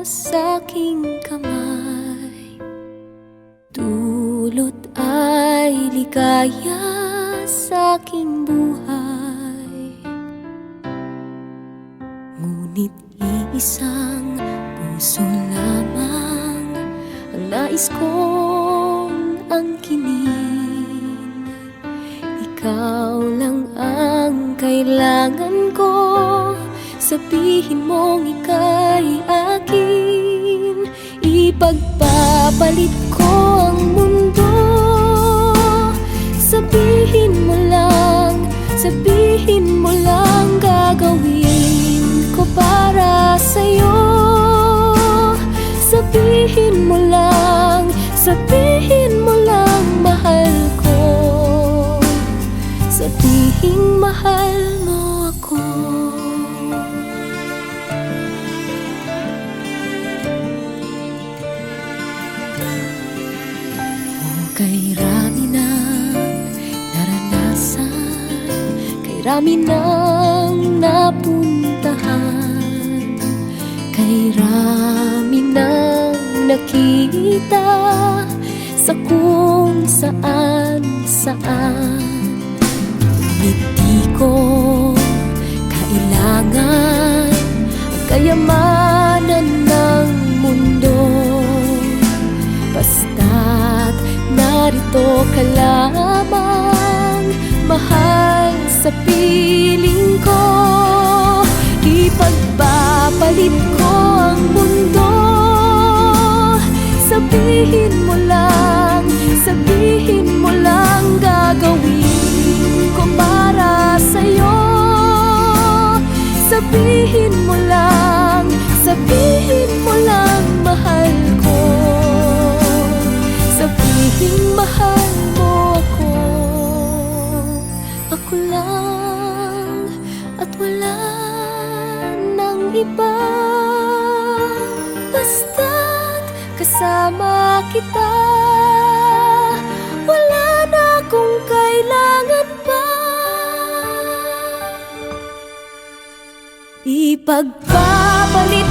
sa aking kamay, dulot ay ligaya sa aking buhay. Ngunit iisang puso lamang ang nais kong angkinin. Ikaw lang ang kailangan ko, sabihin mong ika'y akin. Ipagpapalit ko ang mundo, sabihin mo lang gagawin ko para sa'yo. Sabihin mo lang mahal ko. Sabihin mahal mo ako. Kay rami ng naranasan, kay rami ng napuntahan, kay rami ng nakita sa kung saan. Ngunit di ko kailangan ang kayamanan ng mundo, basta't narito ka lamang, mahal sa piling ko. Ipagpapalit ko ang mundo, sabihin mo lang gagawin ko para sa'yo. Sabihin mo lang mahal ko. Sabihin mahal mo ako. Ako lang at wala nang iba, basta't kasama kita. Wala na akong kailangan pa. Ipagpapalit